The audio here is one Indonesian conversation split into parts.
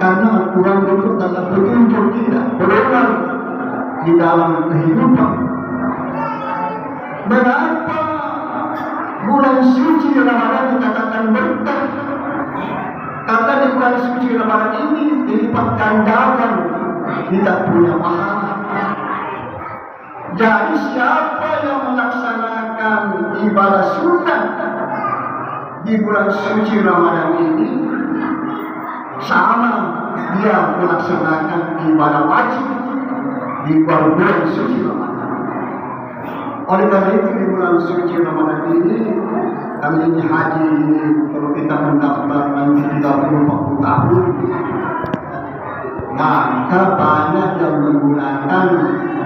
Karena Al-Quran itu adalah petunjuk kita, pedoman di dalam kehidupan. Mengapa bulan suci Ramadan dikatakan berkah? Karena di bulan suci Ramadan ini dilipat gandakan kita punya pahala. Jadi siapa yang melaksanakan ibadah sunnah di bulan suci Ramadan ini, sama dia melaksanakan ibadah wajib di bulan suci Ramadan. Oleh karena itu di bulan suci Ramadan ini, kami ini haji ini, kalau kita mendaftar nanti 30-40 tahun, maka banyak yang menggunakan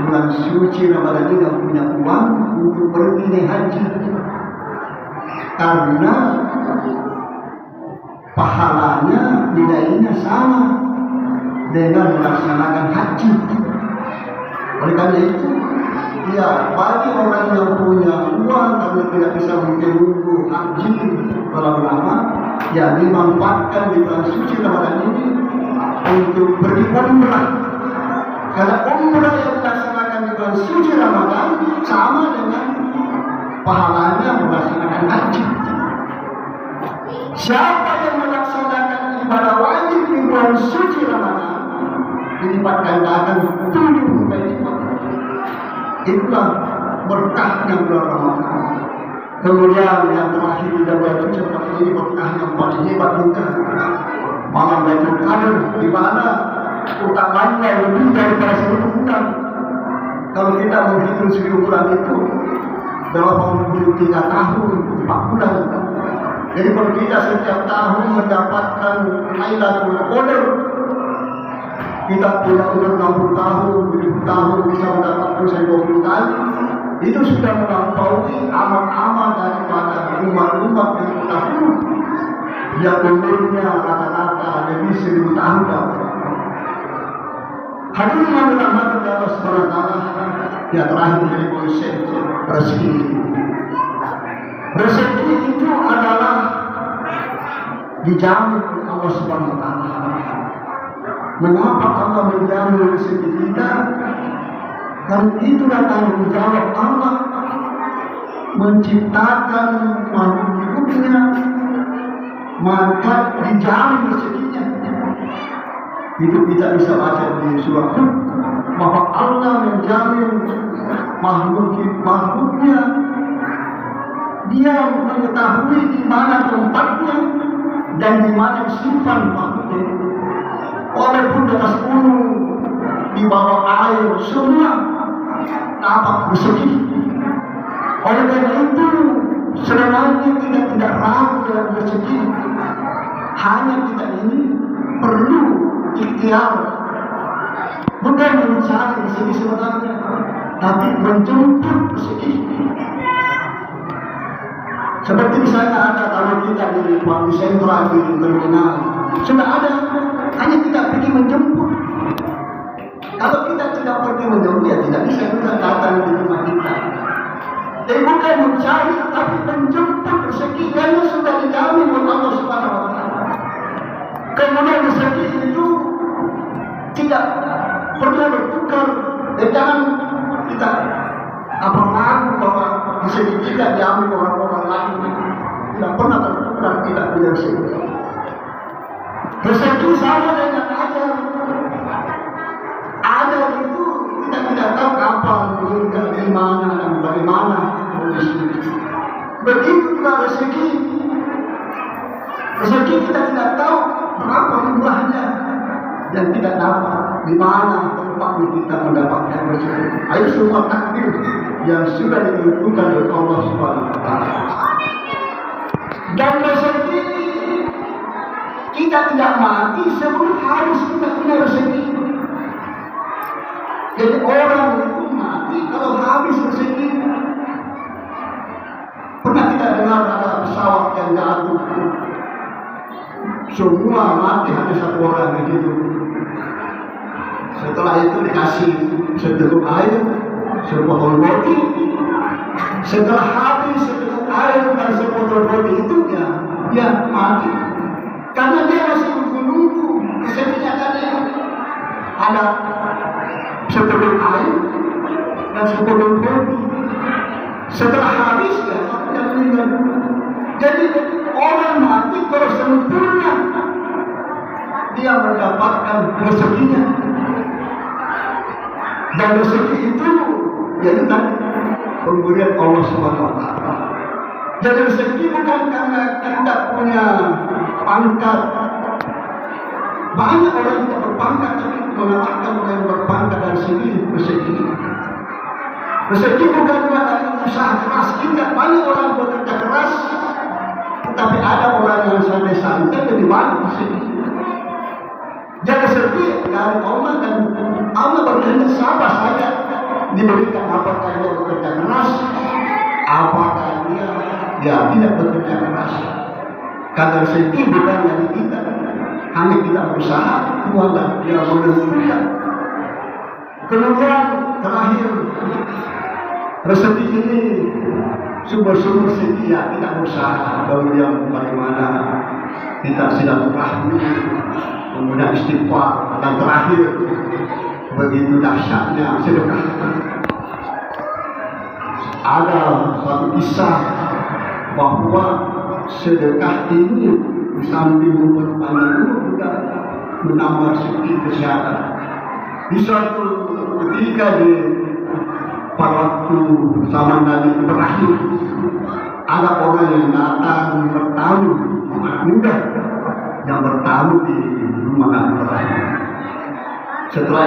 bulan suci Ramadan ini yang punya uang untuk pergi naik haji, karena pahalanya nilainya sama dengan melaksanakan haji. Oleh karena itu, ya bagi orang yang punya uang tapi tidak bisa menunggu haji terlalu lama, ya dimanfaatkan di bulan suci Ramadan ini untuk pergi umrah. Karena umrah yang dilaksanakan di bulan suci Ramadan sama dengan pahalanya melaksanakan haji. Siapa yang melaksanakan ibadah wajib di bulan suci Ramadan dilipat gandakan 7 kali lipat. Itulah berkahnya bulan Ramadan. Kemudian yang terakhir di bulan suci Ramadan ini berkah yang paling hebat juga, malam Lailatul Qadar, di mana utamanya lebih daripada 1000 bulan. Kalau kita menghitung 1000 bulan itu 83 tahun 4 bulan. Jadi kalau kita setiap tahun mendapatkan Lailatul Qadar, kita punya umur 60 tahun, 70 tahun bisa mendapatkan 20 kali, itu sudah melampaui amal-amal daripada umat-umat yang terdahulu yang umurnya rata-rata lebih 1000 tahun. Hadirin yang dirahmati Allah Subhanahu wa taala, yang terakhir dari konsep rezeki. Rezeki itu adalah dijamin oleh Allah Subhanahu wa taala. Mengapa Allah menjamin rezeki kita? Karena itulah tanggung jawab Allah menciptakan makhluk hidupnya, maka dijamin rezekinya. Itu kita bisa baca di surah Hud bahwa Allah menjamin makhluknya. Dia mengetahui di mana tempatnya dan di mana simpan makhluknya. Walaupun di atas gunung, di bawah air, semua dapat rezeki. Oleh karena itu, sebenarnya kita tidak ragu dalam rezeki. Hanya kita ini perlu ikhtiar, bukan mencari rezeki sebenarnya, tapi menjemput rezeki. Seperti misalnya ada kalau kita di Pulau Sentral, di terminal, sudah ada, hanya kita pergi menjemput. Kalau kita tidak pergi menjemput, ya tidak bisa kita datang di rumah kita. Jadi bukan mencari, tapi menjemput rezeki, karena sudah dijamin oleh Allah Subhanahu wa taala. Kemudian rezeki itu tidak pernah bertukar, dan jangan kita mengaku bahwa rezeki kita diambil orang-orang lain. Tidak pernah bertukar, tidak punya rezeki. Rezeki sama dengan ajal. Ajal itu kita tidak tahu kapan, meninggal di mana dan bagaimana kondisinya. Begitu juga rezeki. Rezeki kita tidak tahu berapa jumlahnya dan tidak dapat di mana tempatnya kita mendapatkan rezeki. Itu semua takdir yang sudah ditentukan oleh Allah Subhanahu wa taala. Dan rezeki kita tidak mati sebelum harus kita punya rezeki. Jadi orang itu mati kalau habis rezeki. Pernah kita dengar ada pesawat yang jatuh, semua mati, hanya satu orang yang hidup. Setelah itu dikasih seteguk air, sepotong roti. Setelah habis seteguk air dan sepotong roti itu, dia mati. Karena dia masih menunggu rezekinya ada setebel air dan setebel kopi. Setelah habis ya, yang meninggal dulu. Jadi orang mati kalau sempurna dia mendapatkan rezekinya. Dan rezeki itu yaitu tadi pemberian Allah SWT. Jadi rezeki bukan karena kita punya pangkat. Banyak orang tidak berpangkat tapi mengatakan orang berpangkat dan sendiri rezeki. Rezeki bukan dari usaha keras kita. Banyak orang bekerja keras, tetapi ada orang yang sampai santai lebih banyak rezeki. Jadi rezeki dari Allah dan Allah berkehendak siapa saja diberikan, apakah dia bekerja keras, apakah dia tidak bekerja keras. Karena rezeki bukan dari kita, hanya kita berusaha, Tuhan dia menentukan. Kemudian terakhir, rezeki ini sumber-sumber setia kita berusaha yang bagaimana kita silaturahmi, kemudian istighfar, dan terakhir begitu dahsyatnya sedekah. Ada satu kisah bahwa sedekah ini sambil memperpanjang umur juga menambah rezeki kesehatan. Di suatu ketika di pada waktu zaman Nabi Ibrahim, ada orang yang datang bertamu, anak muda yang bertamu di rumah Nabi Ibrahim. Setelah